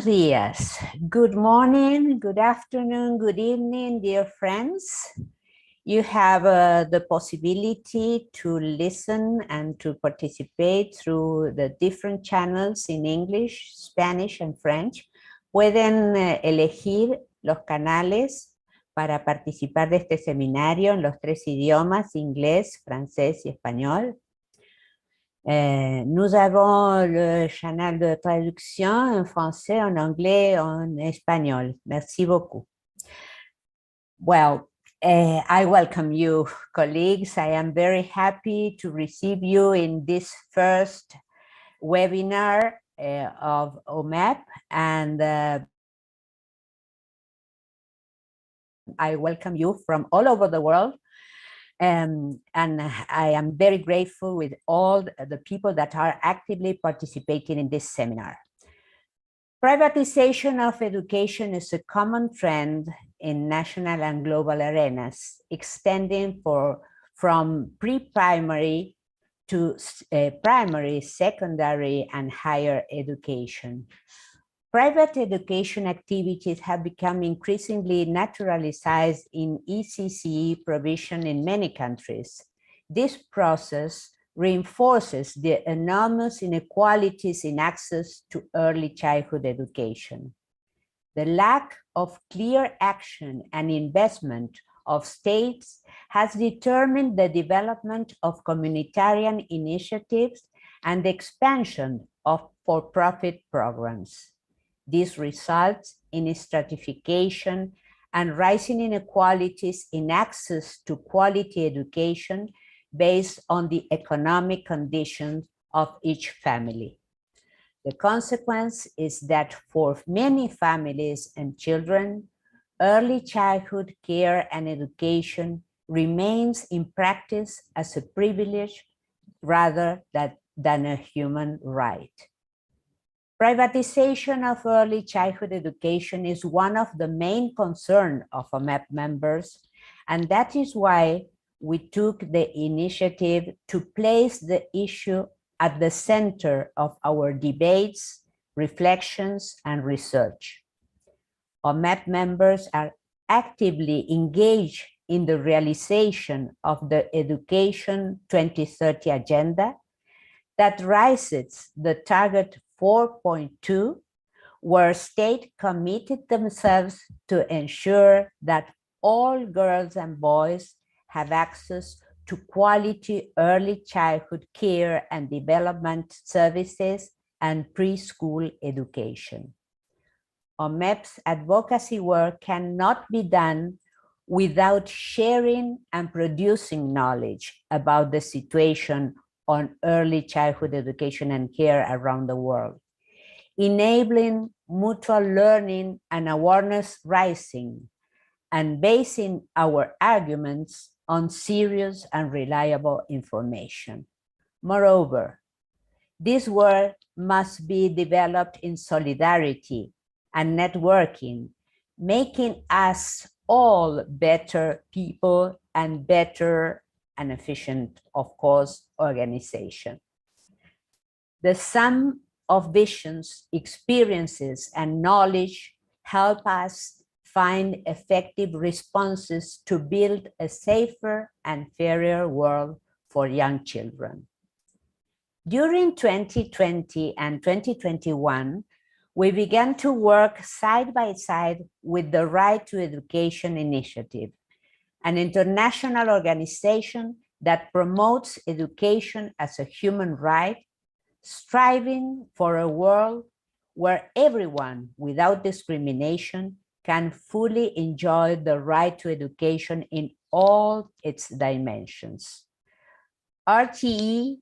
Días. Good morning, good afternoon, good evening, dear friends. You have the possibility to listen and to participate through the different channels in English, Spanish, and French. Pueden elegir los canales para participar de este seminario en los tres idiomas, inglés, francés y español. Nous avons le canal de traduction en français, en anglais, en espagnol. Merci beaucoup. Well, I welcome you, colleagues. I am very happy to receive you in this first webinar of OMEP, and I welcome you from all over the world. And I am very grateful with all the people that are actively participating in this seminar. Privatization of education is a common trend in national and global arenas, extending from pre-primary to primary, secondary, and higher education. Private education activities have become increasingly naturalized in ECCE provision in many countries. This process reinforces the enormous inequalities in access to early childhood education. The lack of clear action and investment of states has determined the development of communitarian initiatives and the expansion of for-profit programs. This results in stratification and rising inequalities in access to quality education based on the economic conditions of each family. The consequence is that for many families and children, early childhood care and education remains in practice as a privilege rather than a human right. Privatization of early childhood education is one of the main concerns of OMEP members, and that is why we took the initiative to place the issue at the center of our debates, reflections, and research. OMEP members are actively engaged in the realization of the Education 2030 agenda that raises the target 4.2, where states committed themselves to ensure that all girls and boys have access to quality early childhood care and development services and preschool education. OMEP's advocacy work cannot be done without sharing and producing knowledge about the situation on early childhood education and care around the world, enabling mutual learning and awareness rising, and basing our arguments on serious and reliable information. Moreover, this work must be developed in solidarity and networking, making us all better people and better and efficient, of course, organization. The sum of visions, experiences, and knowledge help us find effective responses to build a safer and fairer world for young children. During 2020 and 2021, we began to work side by side with the Right to Education Initiative, an international organization that promotes education as a human right, striving for a world where everyone, without discrimination, can fully enjoy the right to education in all its dimensions. RTE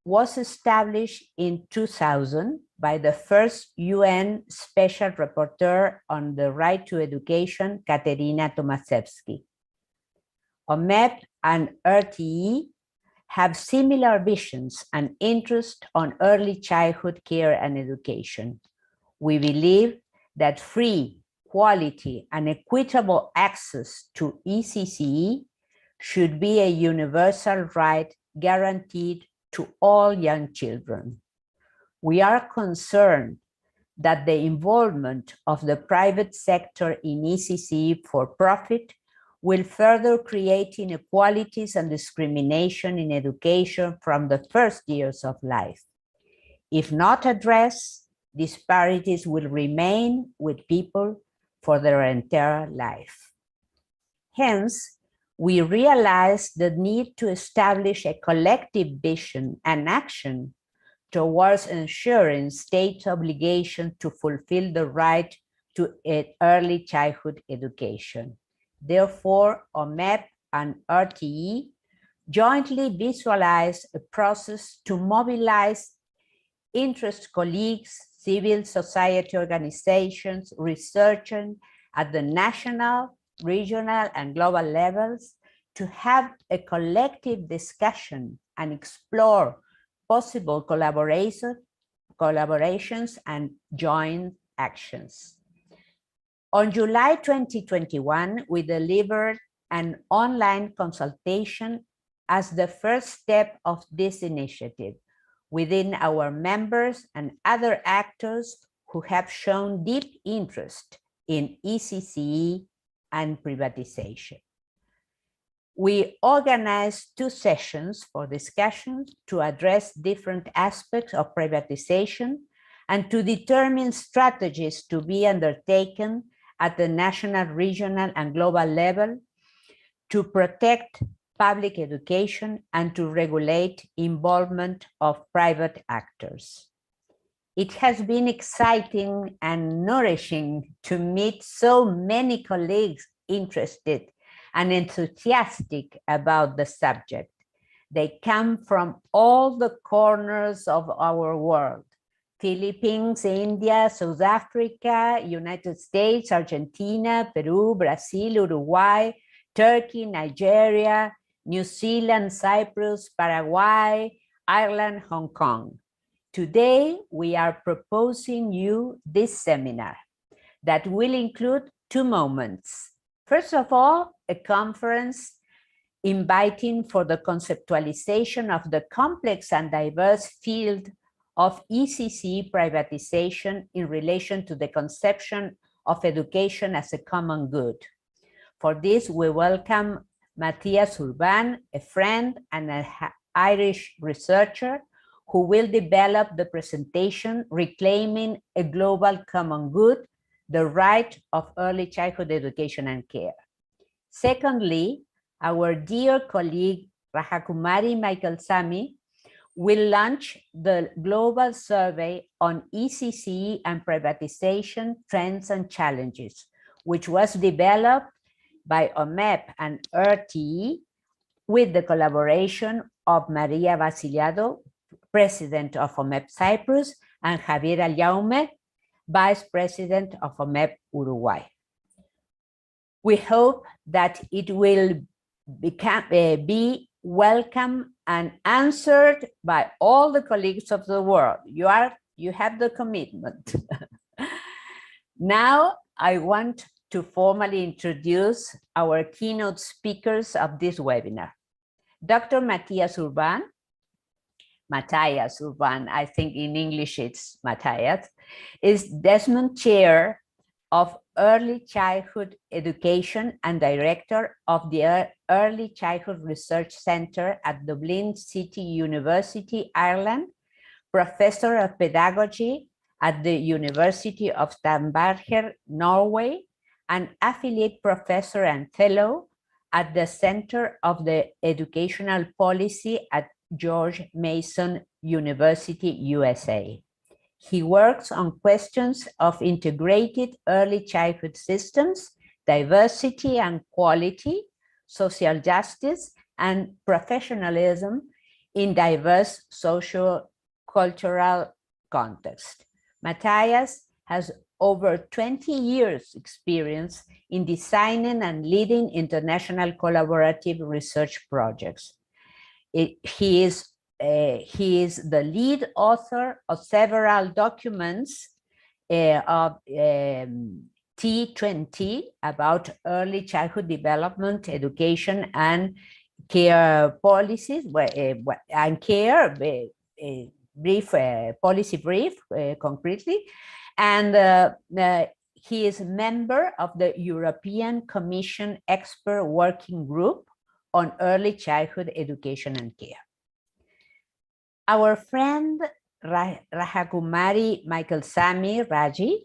was established in 2000 by the first UN Special Rapporteur on the Right to Education, Katerina Tomaszewski. OMEP and RTE have similar visions and interest on early childhood care and education. We believe that free, quality, and equitable access to ECCE should be a universal right guaranteed to all young children. We are concerned that the involvement of the private sector in ECCE for profit will further create inequalities and discrimination in education from the first years of life. If not addressed, disparities will remain with people for their entire life. Hence, we realize the need to establish a collective vision and action towards ensuring state obligation to fulfill the right to early childhood education. Therefore, OMEP and RTE jointly visualize a process to mobilize interest colleagues, civil society organizations, researchers at the national, regional, and global levels to have a collective discussion and explore possible collaborations and joint actions. On July 2021, we delivered an online consultation as the first step of this initiative within our members and other actors who have shown deep interest in ECCE and privatization. We organized 2 sessions for discussions to address different aspects of privatization and to determine strategies to be undertaken at the national, regional, and global level to protect public education and to regulate involvement of private actors. It has been exciting and nourishing to meet so many colleagues interested and enthusiastic about the subject. They come from all the corners of our world: Philippines, India, South Africa, United States, Argentina, Peru, Brazil, Uruguay, Turkey, Nigeria, New Zealand, Cyprus, Paraguay, Ireland, Hong Kong. Today, we are proposing you this seminar that will include 2 moments. First of all, a conference inviting for the conceptualization of the complex and diverse field of ECCE privatization in relation to the conception of education as a common good. For this, we welcome Mathias Urban, a friend and an Irish researcher who will develop the presentation Reclaiming a Global Common Good, the Right of Early Childhood Education and Care. Secondly, our dear colleague Rajakumari Michaelsamy will launch the global survey on ECCE and privatization trends and challenges, which was developed by OMEP and RTE with the collaboration of Maria Vasiliado, President of OMEP Cyprus, and Javier Jaume, Vice President of OMEP Uruguay. We hope that it will be welcome and answered by all the colleagues of the world. You have the commitment. Now I want to formally introduce our keynote speakers of this webinar. Dr. Mathias Urban, I think in English it's Mathias, is Desmond Chair of Early Childhood Education and Director of the Early Childhood Research Centre at Dublin City University, Ireland, Professor of Pedagogy at the University of Stavanger, Norway, and Affiliate Professor and Fellow at the Center of the Educational Policy at George Mason University, USA. He works on questions of integrated early childhood systems, diversity and quality, social justice, and professionalism in diverse socio-cultural contexts. Mathias has over 20 years experience in designing and leading international collaborative research projects. He is the lead author of several documents of T20 about early childhood development, education, and care policies, and care policy brief concretely, And he is a member of the European Commission Expert Working Group on Early Childhood Education and Care. Our friend Rajakumari Michaelsamy, Raji,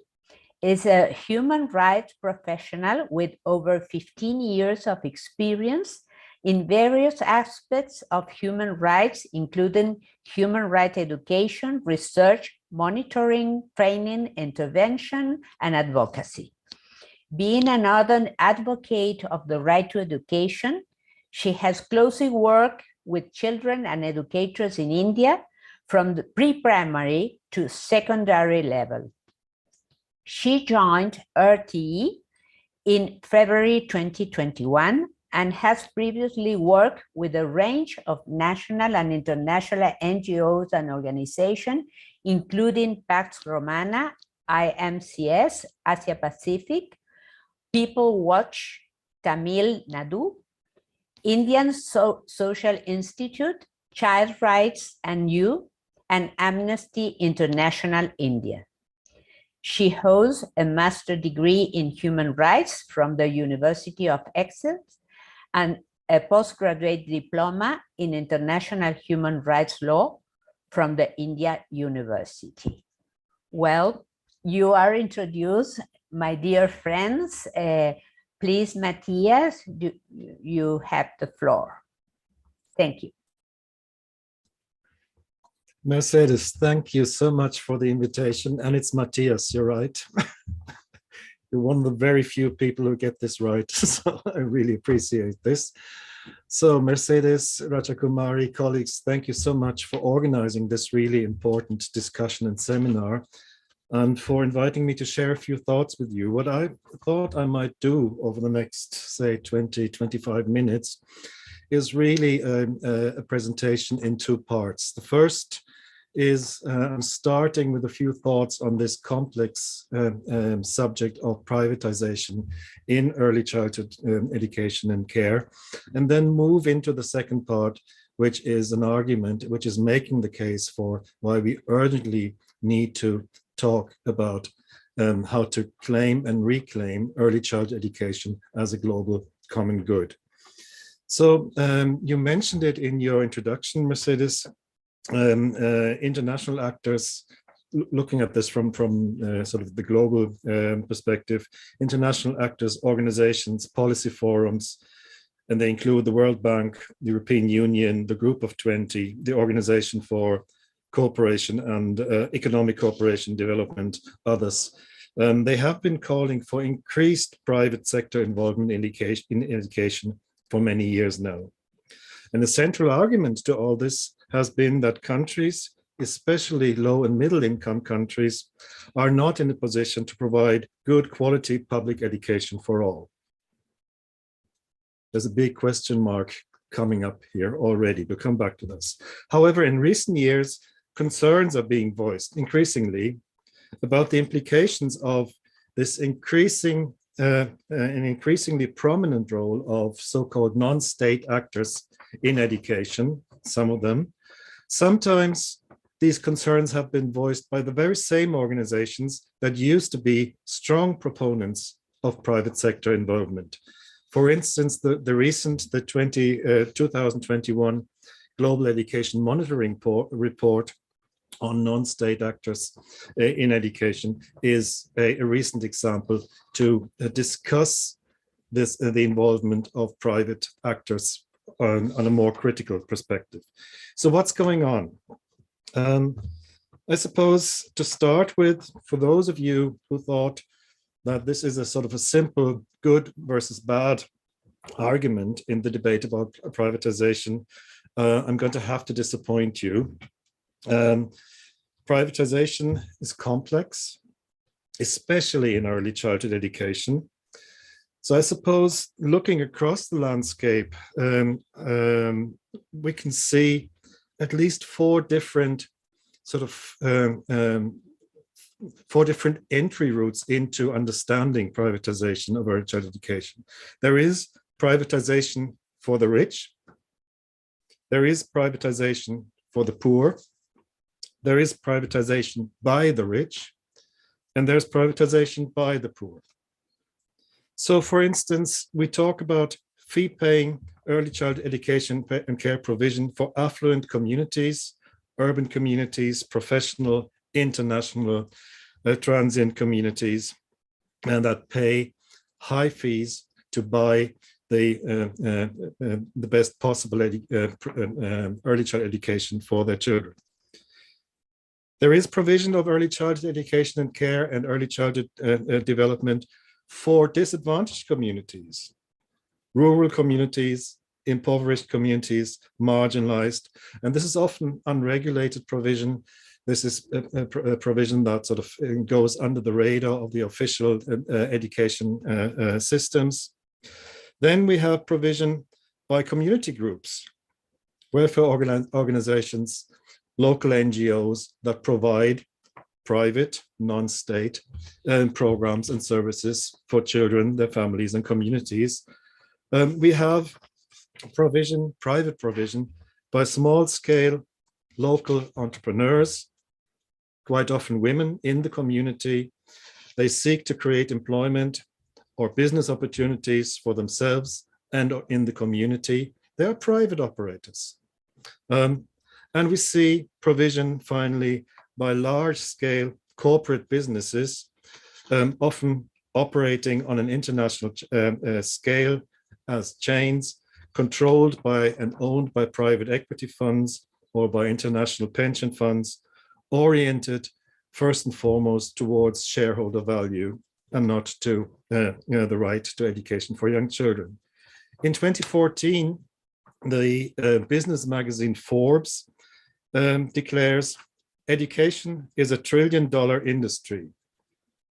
is a human rights professional with over 15 years of experience in various aspects of human rights, including human rights education, research, monitoring, training, intervention, and advocacy. Being an ardent advocate of the right to education, she has closely worked with children and educators in India from the pre-primary to secondary level. She joined RTE in February 2021 and has previously worked with a range of national and international NGOs and organizations, including Pax Romana, IMCS, Asia Pacific, People Watch, Tamil Nadu, Indian Social Institute, Child Rights and You, and Amnesty International India. She holds a master's degree in human rights from the University of Essex and a postgraduate diploma in international human rights law from the India University. Well, you are introduced, my dear friends. Please, Mathias, you have the floor. Thank you. Mercedes, thank you so much for the invitation. And it's Mathias, you're right. You're one of the very few people who get this right. So I really appreciate this. So Mercedes, Rajakumari, colleagues, thank you so much for organizing this really important discussion and seminar and for inviting me to share a few thoughts with you. What I thought I might do over the next, say, 20, 25 minutes is really a presentation in two parts. The first is starting with a few thoughts on this complex subject of privatization in early childhood education and care, and then move into the second part, which is an argument which is making the case for why we urgently need to talk about how to claim and reclaim early childhood education as a global common good. So you mentioned it in your introduction, Mercedes. International actors, looking at this from sort of the global perspective, international actors, organizations, policy forums, and they include the World Bank, the European Union, the Group of 20, the Organization for Cooperation and Economic Cooperation Development, others. They have been calling for increased private sector involvement in education for many years now. And the central argument to all this has been that countries, especially low and middle income countries, are not in a position to provide good quality public education for all. There's a big question mark coming up here already. We'll come back to this. However, in recent years, concerns are being voiced increasingly about the implications of this an increasingly prominent role of so-called non-state actors in education, some of them. Sometimes these concerns have been voiced by the very same organizations that used to be strong proponents of private sector involvement. For instance, the recent 2021 Global Education Monitoring Report on non-state actors in education is a recent example to discuss the involvement of private actors on a more critical perspective. So what's going on? I suppose to start with, for those of you who thought that this is a sort of a simple good versus bad argument in the debate about privatization, I'm going to have to disappoint you. Privatization is complex, especially in early childhood education. So I suppose looking across the landscape, we can see at least four different entry routes into understanding privatization of early childhood education. There is privatization for the rich. There is privatization for the poor. There is privatization by the rich. and there's privatization by the poor. So for instance, we talk about fee-paying early childhood education and care provision for affluent communities, urban communities, professional, international, transient communities, and that pay high fees to buy the best possible early child education for their children. There is provision of early childhood education and care and early childhood development for disadvantaged communities, rural communities, impoverished communities, marginalized. And this is often unregulated provision. This is a provision that sort of goes under the radar of the official education systems. Then we have provision by community groups, welfare organizations, local NGOs that provide private, non-state programs and services for children, their families and communities. We have provision, private provision by small-scale local entrepreneurs, quite often women in the community. They seek to create employment or business opportunities for themselves and in the community. They are private operators. And we see provision, finally, by large-scale corporate businesses, often operating on an international scale as chains, controlled by and owned by private equity funds or by international pension funds, oriented first and foremost towards shareholder value and not to the right to education for young children. In 2014, the business magazine Forbes declares education is $1 trillion industry,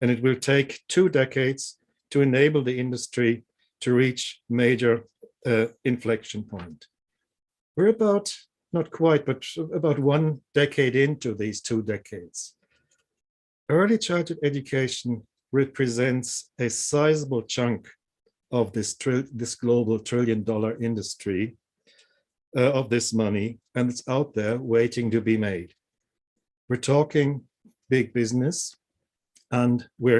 and it will take 2 decades to enable the industry to reach major inflection point. We're about, not quite, but about 1 decade into these 2 decades. Early childhood education represents a sizable chunk of this global $1 trillion industry of this money, and it's out there waiting to be made. We're talking big business, and we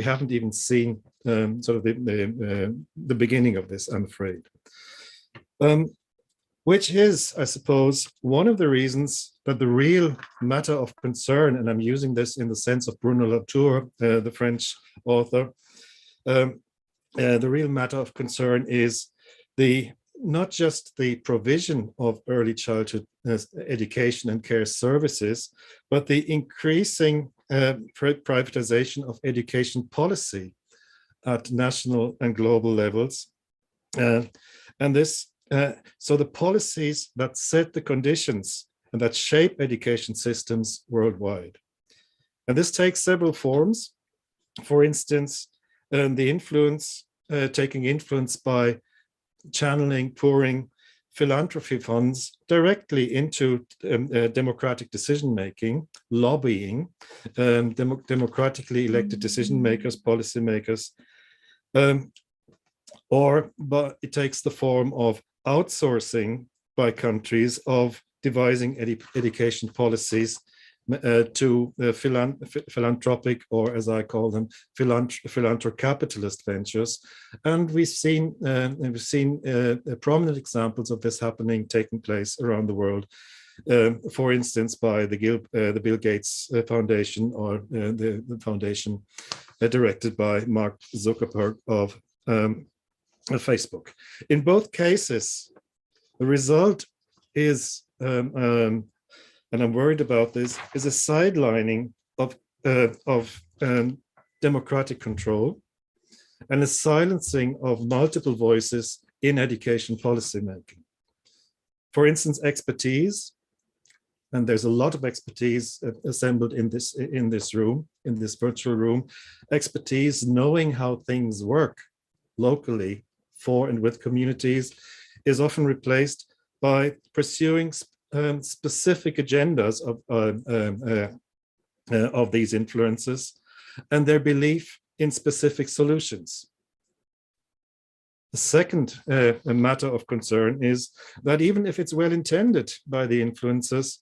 haven't even seen sort of the beginning of this, I'm afraid. Which is, I suppose, one of the reasons that the real matter of concern, and I'm using this in the sense of Bruno Latour, the French author, the real matter of concern is not just the provision of early childhood education and care services, but the increasing privatization of education policy at national and global levels. So the policies that set the conditions and that shape education systems worldwide. And this takes several forms. For instance, the influence, taking influence by channeling, pouring philanthropy funds directly into democratic decision-making, lobbying, democratically elected decision makers, policymakers, but it takes the form of outsourcing by countries of devising education policies to philanthropic, or as I call them, philanthrocapitalist ventures. And we've seen prominent examples of this taking place around the world. For instance, by the Bill Gates Foundation, or the foundation directed by Mark Zuckerberg of Facebook. In both cases, the result is, and I'm worried about this, is a sidelining of democratic control and a silencing of multiple voices in education policymaking. For instance, expertise, and there's a lot of expertise assembled in this room, in this virtual room, expertise knowing how things work locally for and with communities is often replaced by pursuing specific agendas of these influences and their belief in specific solutions. The second matter of concern is that even if it's well intended by the influencers,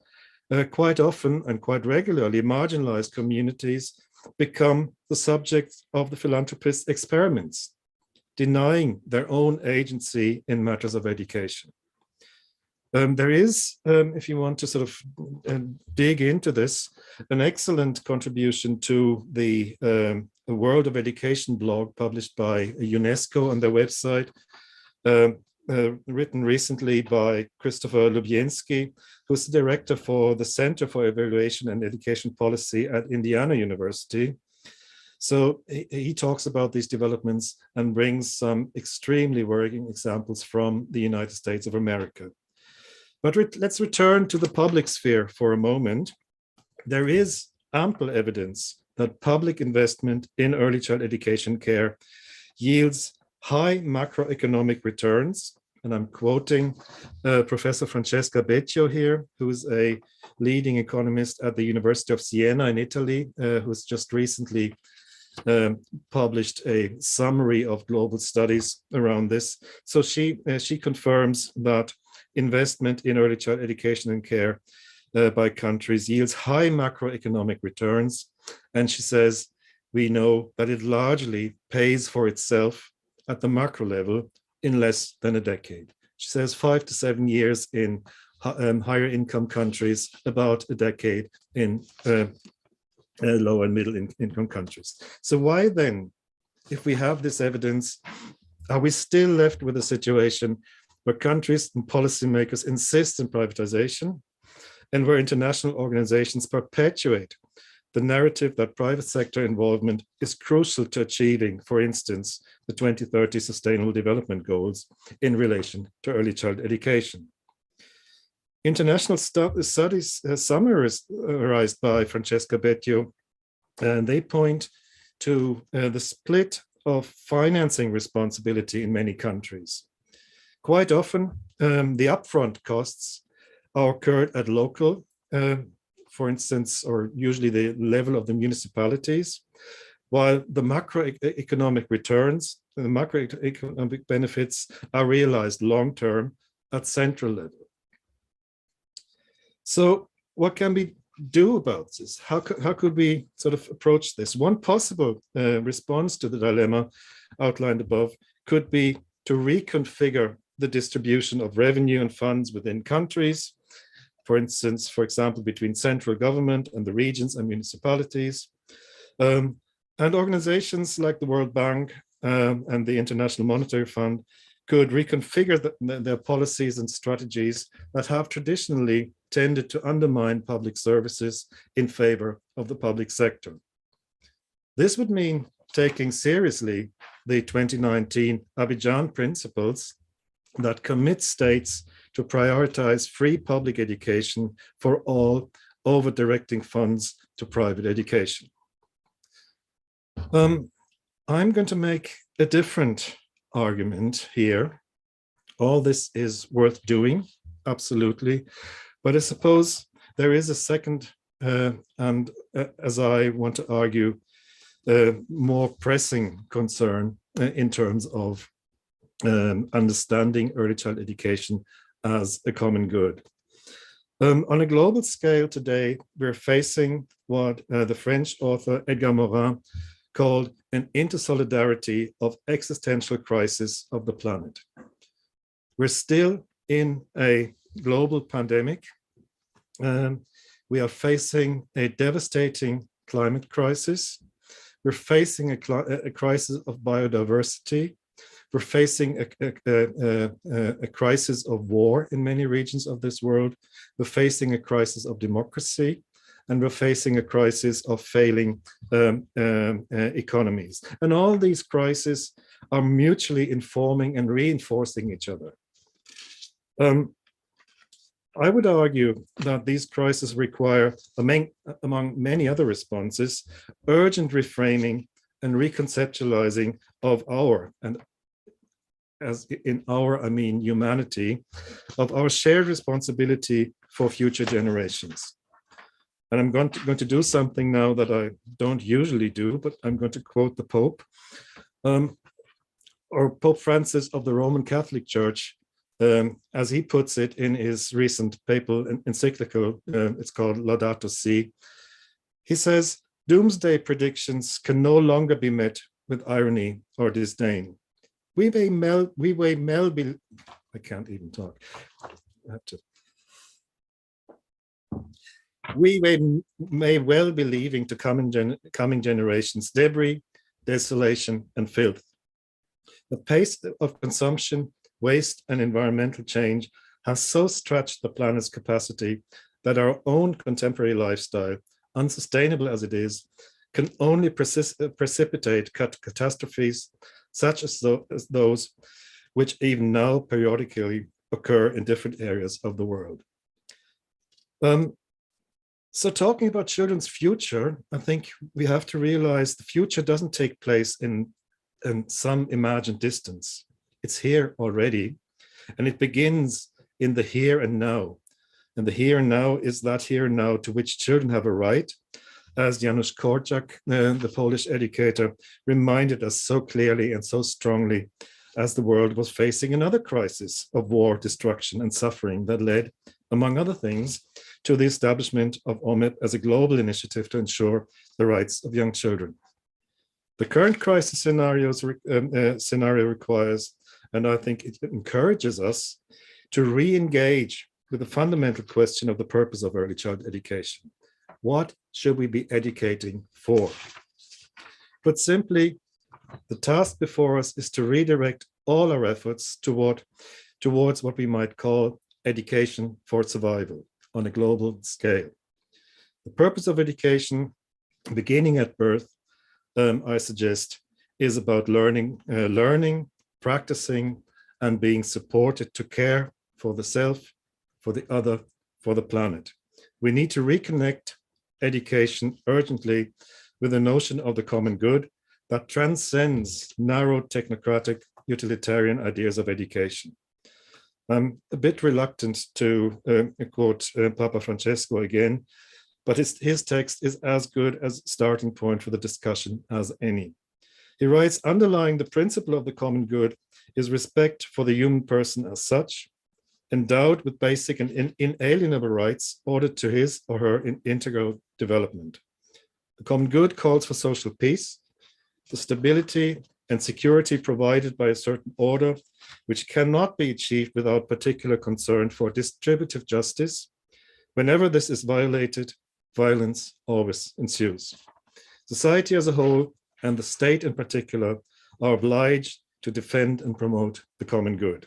quite often and quite regularly marginalized communities become the subject of the philanthropist's experiments, denying their own agency in matters of education. There is, if you want to sort of dig into this, an excellent contribution to the World of Education blog published by UNESCO on their website, written recently by Christopher Lubienski, who's the director for the Center for Evaluation and Education Policy at Indiana University. So he talks about these developments and brings some extremely worrying examples from the United States of America. But let's return to the public sphere for a moment. There is ample evidence that public investment in early child education care yields high macroeconomic returns. And I'm quoting Professor Francesca Becchio here, who's a leading economist at the University of Siena in Italy, who's just recently published a summary of global studies around this. So she confirms that investment in early child education and care by countries yields high macroeconomic returns. And she says, we know that it largely pays for itself at the macro level in less than a decade. She says 5 to 7 years in higher income countries, about a decade in low and middle income countries. So why then, if we have this evidence, are we still left with a situation where countries and policymakers insist on privatization and where international organizations perpetuate the narrative that private sector involvement is crucial to achieving, for instance, the 2030 Sustainable Development Goals in relation to early child education? International studies summarized by Francesca Becchio, and they point to the split of financing responsibility in many countries. Quite often, the upfront costs are incurred at local, for instance, or usually the level of the municipalities, while the macroeconomic returns, the macroeconomic benefits are realized long-term at central level. So what can we do about this? How could we sort of approach this? One possible response to the dilemma outlined above could be to reconfigure the distribution of revenue and funds within countries, for instance, for example, between central government and the regions and municipalities. And organizations like the World Bank and the International Monetary Fund could reconfigure their policies and strategies that have traditionally tended to undermine public services in favor of the public sector. This would mean taking seriously the 2019 Abidjan principles that commit states to prioritize free public education for all over directing funds to private education. I'm going to make a different argument here. All this is worth doing, absolutely. But I suppose there is a second, and as I want to argue, more pressing concern in terms of understanding early child education as a common good. On a global scale today, we're facing what the French author Edgar Morin called an intersolidarity of existential crisis of the planet. We're still in a global pandemic. We are facing a devastating climate crisis. We're facing a crisis of biodiversity. We're facing a crisis of war in many regions of this world. We're facing a crisis of democracy, and we're facing a crisis of failing economies. And all these crises are mutually informing and reinforcing each other. I would argue that these crises require, among many other responses, urgent reframing and reconceptualizing of our, and as in our, I mean humanity, of our shared responsibility for future generations. And I'm going to do something now that I don't usually do, but I'm going to quote the Pope, or Pope Francis of the Roman Catholic Church, as he puts it in his recent papal encyclical, it's called Laudato Si. He says, Doomsday predictions can no longer be met with irony or disdain. We may be, I can't even talk. I have to. We may well be leaving to coming generations debris, desolation, and filth. The pace of consumption, waste, and environmental change has so stretched the planet's capacity that our own contemporary lifestyle, unsustainable as it is, can only precipitate catastrophes such as those which even now periodically occur in different areas of the world. So talking about children's future, I think we have to realize the future doesn't take place in some imagined distance. It's here already, and it begins in the here and now. And the here and now is that here and now to which children have a right, as Janusz Korczak, the Polish educator, reminded us so clearly and so strongly as the world was facing another crisis of war, destruction, and suffering that led, among other things, to the establishment of OMEP as a global initiative to ensure the rights of young children. The current crisis scenario requires, and I think it encourages us, to re-engage with the fundamental question of the purpose of early child education. What should we be educating for? Put simply, the task before us is to redirect all our efforts towards what we might call education for survival on a global scale. The purpose of education, beginning at birth, I suggest, is about learning, practicing, and being supported to care for the self, for the other, for the planet. We need to reconnect education urgently with the notion of the common good that transcends narrow technocratic utilitarian ideas of education. I'm a bit reluctant to quote Papa Francesco again, but his text is as good as a starting point for the discussion as any. He writes, underlying the principle of the common good is respect for the human person as such, endowed with basic and inalienable rights ordered to his or her integral development. The common good calls for social peace, the stability and security provided by a certain order, which cannot be achieved without particular concern for distributive justice. Whenever this is violated, violence always ensues. Society as a whole, and the state in particular, are obliged to defend and promote the common good.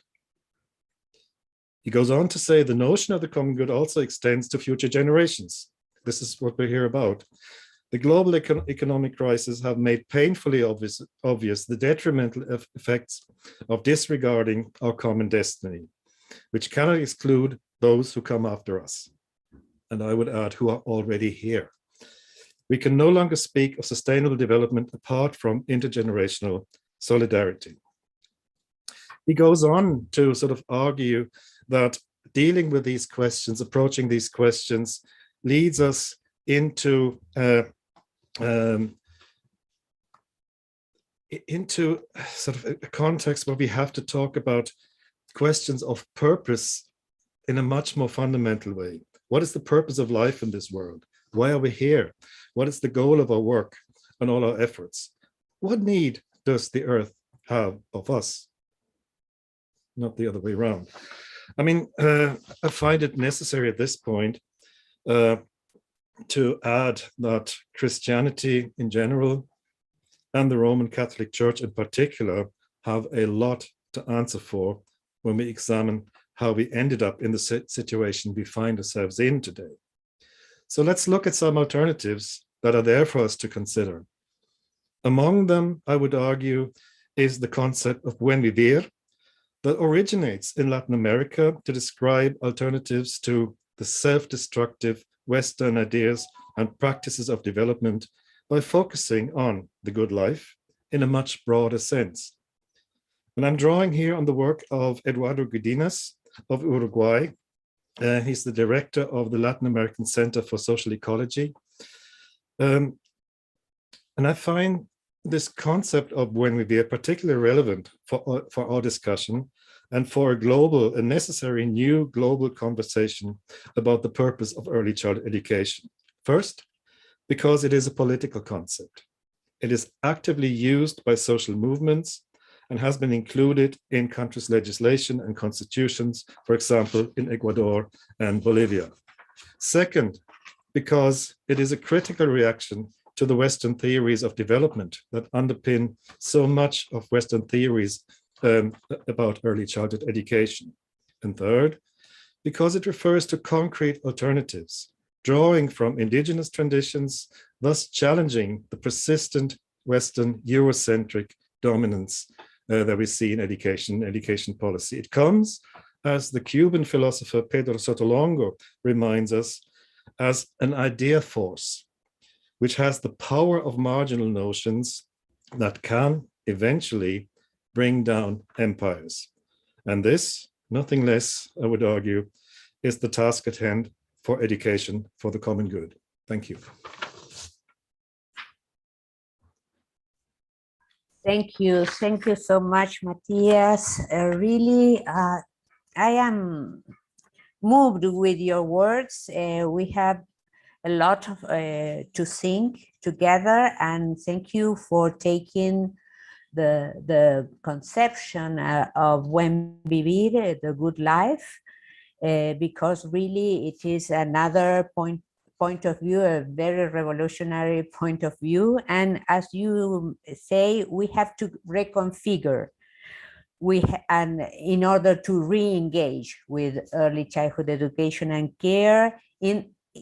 He goes on to say the notion of the common good also extends to future generations. This is what we're here about. The global economic crisis have made painfully obvious the detrimental effects of disregarding our common destiny, which cannot exclude those who come after us. And I would add, who are already here. We can no longer speak of sustainable development apart from intergenerational solidarity. He goes on to sort of argue that dealing with these questions, approaching these questions, leads us into sort of a context where we have to talk about questions of purpose in a much more fundamental way. What is the purpose of life in this world? Why are we here? What is the goal of our work and all our efforts? What need does the earth have of us? Not the other way around. I mean, I find it necessary at this point to add that Christianity in general and the Roman Catholic Church in particular have a lot to answer for when we examine how we ended up in the situation we find ourselves in today. So let's look at some alternatives that are there for us to consider. Among them, I would argue, is the concept of buen vivir that originates in Latin America to describe alternatives to the self-destructive Western ideas and practices of development by focusing on the good life in a much broader sense. And I'm drawing here on the work of Eduardo Gudinas of Uruguay. He's the director of the Latin American Center for Social Ecology. And I find this concept of buen vivir particularly relevant for our discussion and for a necessary new global conversation about the purpose of early child education. First, because it is a political concept. It is actively used by social movements and has been included in countries' legislation and constitutions, for example, in Ecuador and Bolivia. Second, because it is a critical reaction to the Western theories of development that underpin so much of Western theories about early childhood education. And third, because it refers to concrete alternatives, drawing from indigenous traditions, thus challenging the persistent Western Eurocentric dominance that we see in education policy. It comes, as the Cuban philosopher Pedro Sotolongo reminds us, as an idea force, which has the power of marginal notions that can eventually bring down empires. And this, nothing less, I would argue, is the task at hand for education for the common good. Thank you. Thank you. Thank you so much, Matthias. Really, I am moved with your words. We have a lot of, to think together, and thank you for taking the conception of Buen Vivir, the good life, because really it is another point of view, a very revolutionary point of view. And as you say, we have to reconfigure and in order to re-engage with early childhood education and care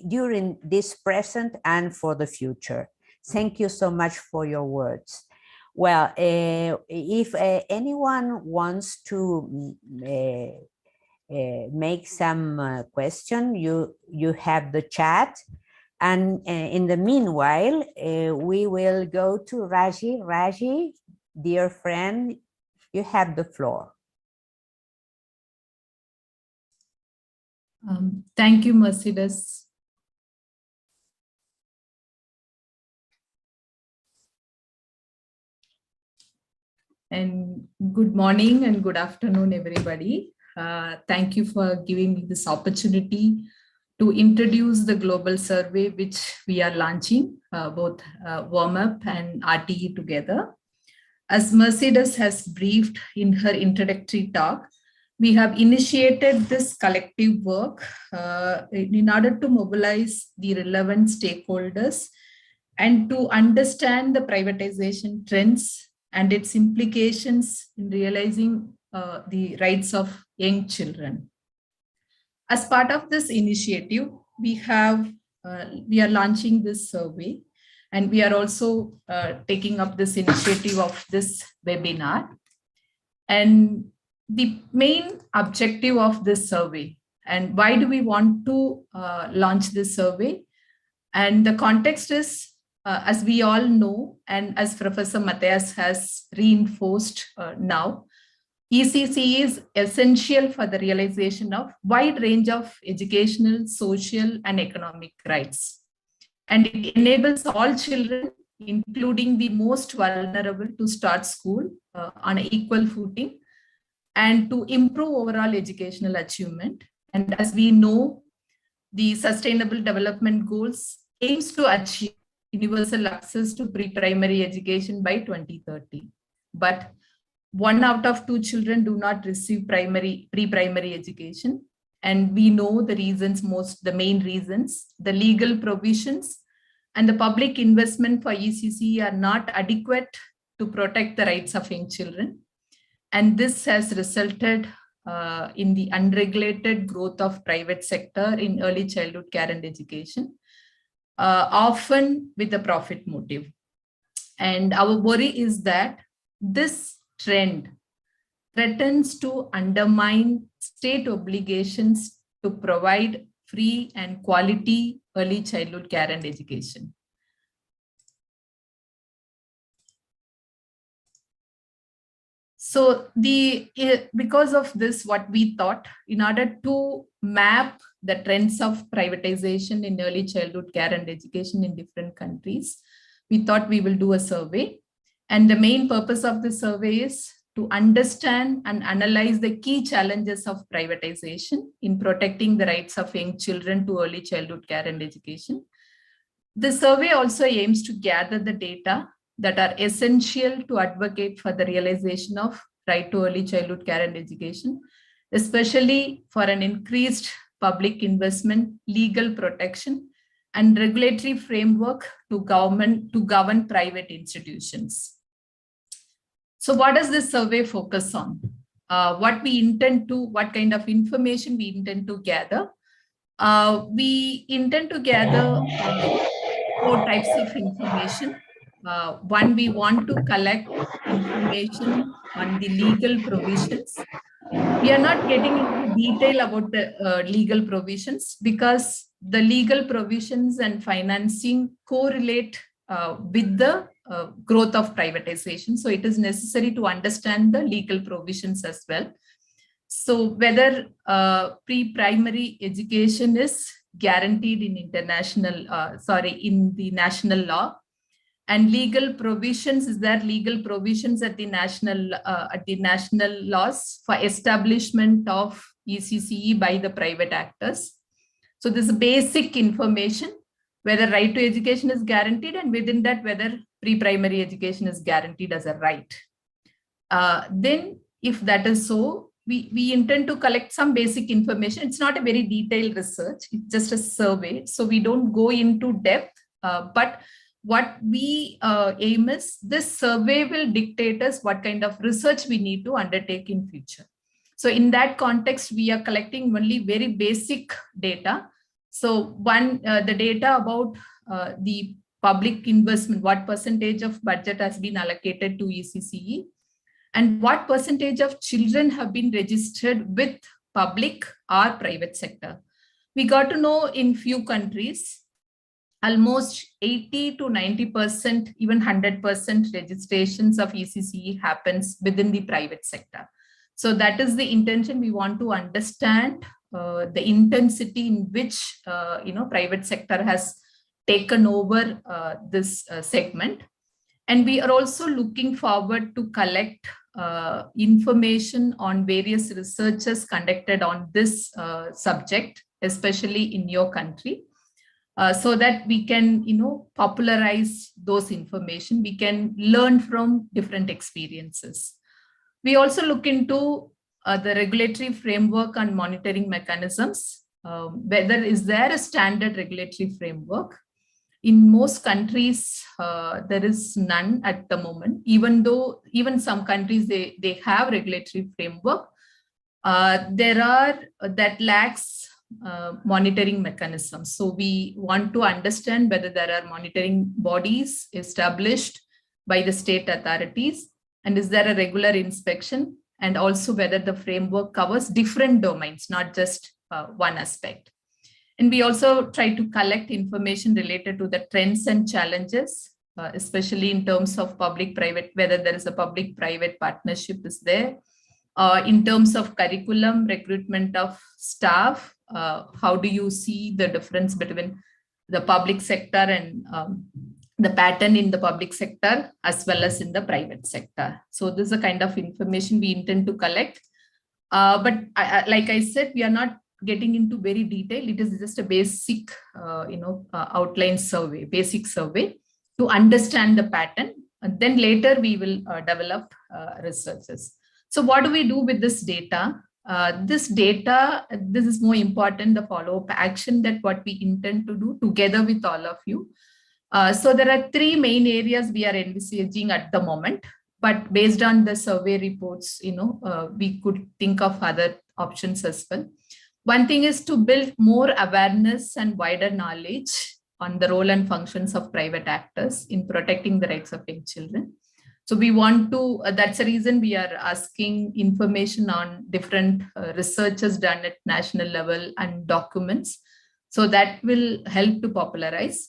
during this present and for the future. Thank you so much for your words. Well, if anyone wants to make some question, you have the chat. And in the meanwhile, we will go to Raji. Raji, dear friend, you have the floor. Thank you, Mercedes. And good morning and good afternoon, everybody. Thank you for giving me this opportunity to introduce the global survey which we are launching, both OMEP and RTE together. As Mercedes has briefed in her introductory talk, we have initiated this collective work in order to mobilize the relevant stakeholders and to understand the privatization trends and its implications in realizing the rights of young children. As part of this initiative, we are launching this survey, and we are also taking up this initiative of this webinar. And the main objective of this survey, and why do we want to launch this survey? And the context is, as we all know, and as Professor Mathias has reinforced now, ECCE is essential for the realization of wide range of educational, social, and economic rights. And it enables all children, including the most vulnerable, to start school on an equal footing and to improve overall educational achievement. And as we know, the Sustainable Development Goals aims to achieve universal access to pre-primary education by 2030. But 1 out of 2 children do not receive pre-primary education. And we know the reasons, the main reasons, the legal provisions and the public investment for ECCE are not adequate to protect the rights of young children. And this has resulted in the unregulated growth of private sector in early childhood care and education, often with a profit motive. And our worry is that this trend threatens to undermine state obligations to provide free and quality early childhood care and education. So because of this, what we thought, in order to map the trends of privatization in early childhood care and education in different countries, we thought we will do a survey. And the main purpose of the survey is to understand and analyze the key challenges of privatization in protecting the rights of young children to early childhood care and education. The survey also aims to gather the data that are essential to advocate for the realization of right to early childhood care and education, especially for an increased public investment, legal protection, and regulatory framework to govern private institutions. So what does this survey focus on? What kind of information we intend to gather? We intend to gather 4 types of information. One, we want to collect information on the legal provisions. We are not getting into detail about the legal provisions because the legal provisions and financing correlate with the growth of privatization. So it is necessary to understand the legal provisions as well. So whether pre-primary education is guaranteed in in the national law, and legal provisions, is there legal provisions at the national laws for establishment of ECCE by the private actors. So this is basic information, whether right to education is guaranteed, and within that, whether pre-primary education is guaranteed as a right. Then if that is so, we intend to collect some basic information. It's not a very detailed research, it's just a survey. So we don't go into depth, but what we aim is this survey will dictate us what kind of research we need to undertake in future. So in that context, we are collecting only very basic data. So the data about the public investment, what percentage of budget has been allocated to ECCE, and what percentage of children have been registered with public or private sector. We got to know in few countries, almost 80 to 90%, even 100% registrations of ECCE happens within the private sector. So that is the intention. We want to understand the intensity in which private sector has taken over this segment. And we are also looking forward to collect information on various researches conducted on this subject, especially in your country, so that we can, popularize those information. We can learn from different experiences. We also look into the regulatory framework and monitoring mechanisms. Whether is there a standard regulatory framework? In most countries, there is none at the moment, even some countries, they have regulatory framework. That lacks monitoring mechanisms. So we want to understand whether there are monitoring bodies established by the state authorities, and is there a regular inspection, and also whether the framework covers different domains, not just one aspect. And we also try to collect information related to the trends and challenges, especially in terms of public-private, whether there is a public-private partnership is there. In terms of curriculum, recruitment of staff, how do you see the difference between the public sector and the pattern in the public sector as well as in the private sector? So this is the kind of information we intend to collect. But like I said, we are not getting into very detail. It is just a basic, outline survey, basic survey to understand the pattern. And then later we will develop researches. So what do we do with this data? This is more important, the follow-up action that what we intend to do together with all of you. So there are 3 main areas we are envisaging at the moment, but based on the survey reports, we could think of other options as well. One thing is to build more awareness and wider knowledge on the role and functions of private actors in protecting the rights of young children. So we want to, that's the reason we are asking information on different researches done at national level and documents. So that will help to popularize.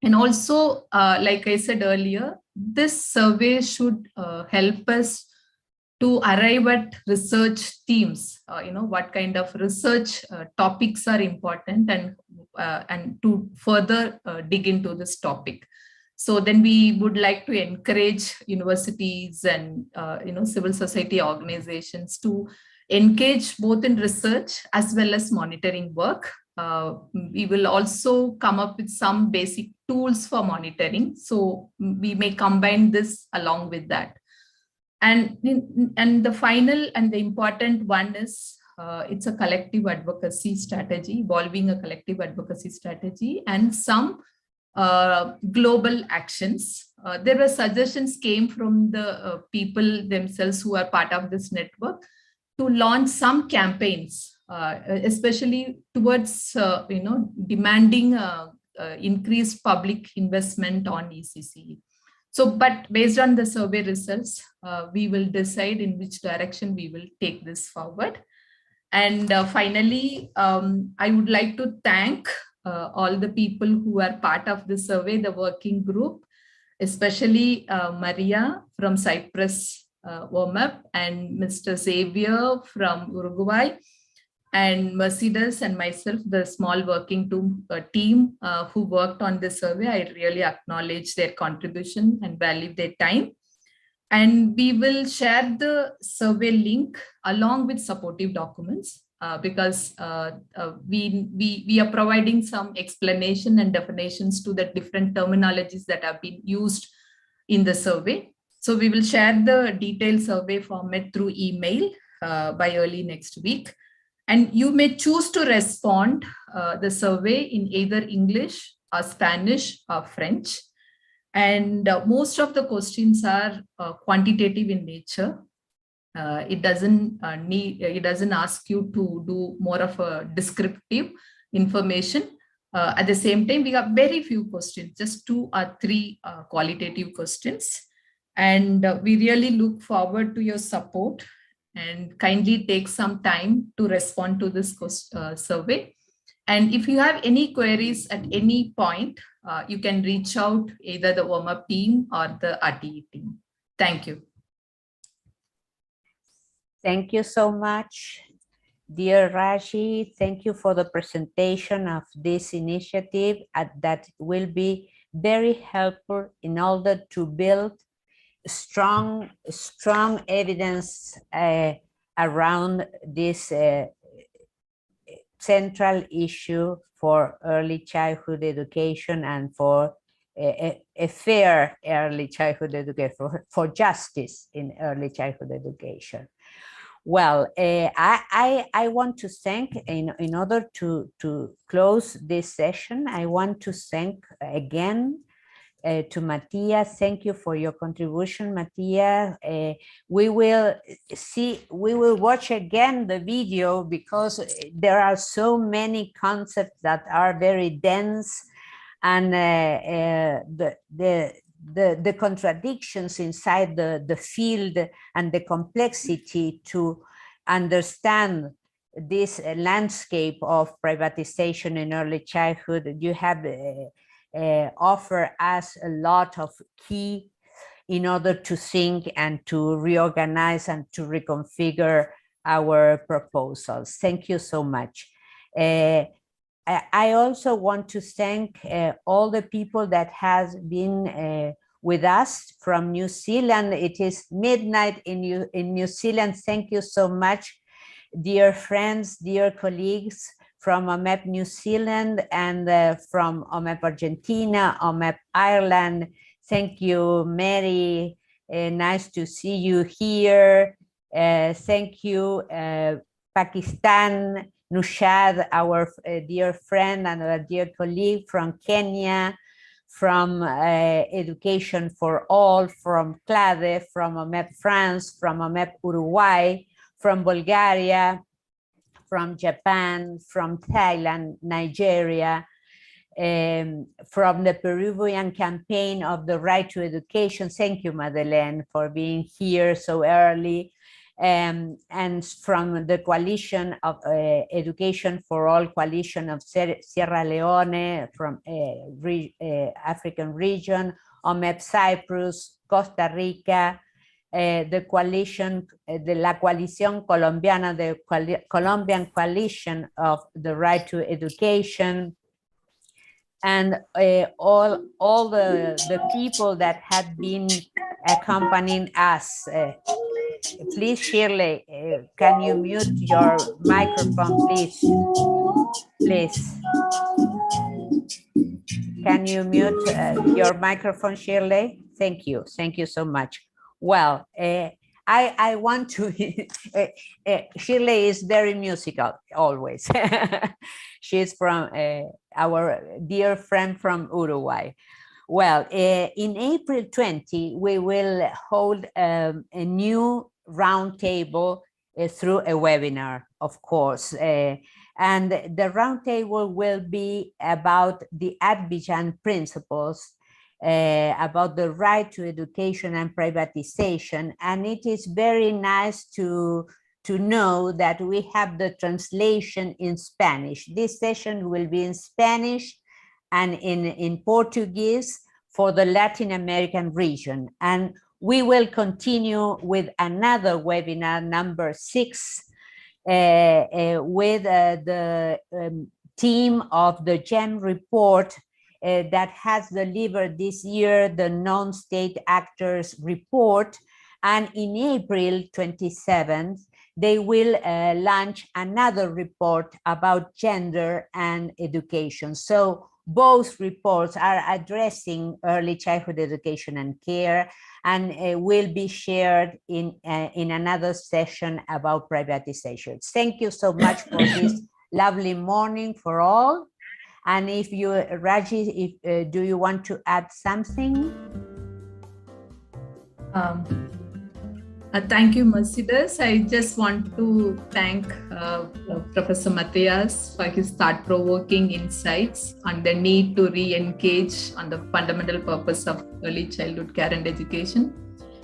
And also, like I said earlier, this survey should help us to arrive at research themes, what kind of research topics are important, and to further dig into this topic. So then we would like to encourage universities and civil society organizations to engage both in research as well as monitoring work, We will also come up with some basic tools for monitoring. So we may combine this along with that. And the final and the important one is it's a collective advocacy strategy, evolving a collective advocacy strategy, and some global actions. There were suggestions came from the people themselves who are part of this network to launch some campaigns, especially towards demanding increased public investment on ECCE. So, but based on the survey results, we will decide in which direction we will take this forward. And finally, I would like to thank all the people who are part of the survey, the working group, especially Maria from Cyprus OMEP, and Mr. Xavier from Uruguay, and Mercedes and myself, the small working team who worked on the survey. I really acknowledge their contribution and value their time. And we will share the survey link along with supportive documents because we are providing some explanation and definitions to the different terminologies that have been used in the survey. So we will share the detailed survey format through email by early next week. And you may choose to respond the survey in either English or Spanish or French. And most of the questions are quantitative in nature. It doesn't ask you to do more of a descriptive information. At the same time, we have very few questions, just 2 or 3 qualitative questions. And we really look forward to your support and kindly take some time to respond to this survey. And if you have any queries at any point, you can reach out either the OMEP team or the RTE team. Thank you. Thank you so much, dear Raji. Thank you for the presentation of this initiative that will be very helpful in order to build strong evidence around this central issue for early childhood education and for a fair early childhood education, for justice in early childhood education. Well, I want to thank, in order to close this session, I want to thank again to Mathias. Thank you for your contribution, Mathias. We will watch again the video because there are so many concepts that are very dense, and the contradictions inside the field and the complexity to understand this landscape of privatization in early childhood. You have offer us a lot of key in order to think and to reorganize and to reconfigure our proposals. Thank you so much. I also want to thank all the people that has been with us from New Zealand. It is midnight in New Zealand. Thank you so much, dear friends, dear colleagues from OMEP New Zealand and from OMEP Argentina, OMEP Ireland. Thank you, Mary. Nice to see you here. Thank you, Pakistan, Nushad, our dear friend and our dear colleague from Kenya, from Education for All, from CLADE, from OMEP France, from OMEP Uruguay, from Bulgaria, from Japan, from Thailand, Nigeria, from the Peruvian campaign of the right to education. Thank you, Madeleine, for being here so early. And from the coalition of Education for All coalition of Sierra Leone, from African region, OMEP Cyprus, Costa Rica, the coalition, la coalición colombiana, the Colombian coalition of the right to education, and all the people that had been accompanying us. Please, Shirley, can you mute your microphone, please? Please. Can you mute your microphone, Shirley? Thank you. Thank you so much. Well, I want to, Shirley is very musical, always. She's from our dear friend from Uruguay. Well, in April 20, we will hold a new roundtable through a webinar, of course. And the roundtable will be about the Abidjan principles, about the right to education and privatization. And it is very nice to know that we have the translation in Spanish. This session will be in Spanish and in Portuguese for the Latin American region. And we will continue with another webinar, number 6, with the team of the GEM report that has delivered this year the non-state actors report. And in April 27th, they will launch another report about gender and education. So both reports are addressing early childhood education and care, and will be shared in another session about privatization. Thank you so much for this lovely morning for all. And if you, Raji, do you want to add something? Thank you, Mercedes. I just want to thank Professor Mathias for his thought-provoking insights on the need to re-engage on the fundamental purpose of early childhood care and education,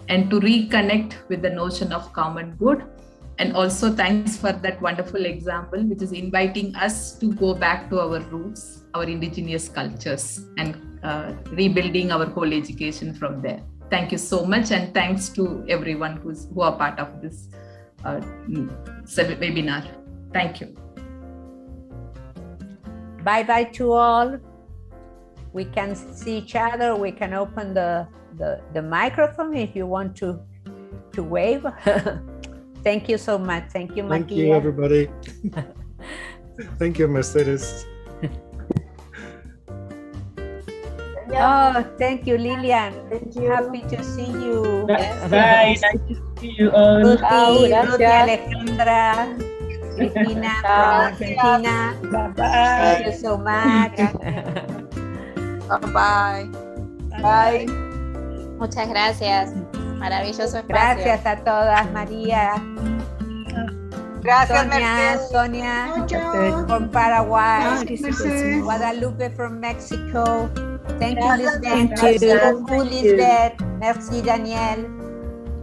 and to reconnect with the notion of common good. And also thanks for that wonderful example, which is inviting us to go back to our roots, our indigenous cultures, and rebuilding our whole education from there. Thank you so much, and thanks to everyone who are part of this webinar. Thank you. Bye-bye to all. We can see each other. We can open the microphone if you want to wave. Thank you so much. Thank you, Matia. Thank you, everybody. Thank you, Mercedes. Oh, thank you, Lilian. Thank you. Happy to see you. Bye. Nice to see you all. Ruthie, Alejandra, Cristina from Argentina. Bye. Thank you so much. Bye. Bye. Muchas gracias. Maravilloso espacio. Gracias a todas, María. Gracias, Sonia from Paraguay. Guadalupe from Mexico. Thank you, Lisbeth. Lisbeth. Merci, Daniel.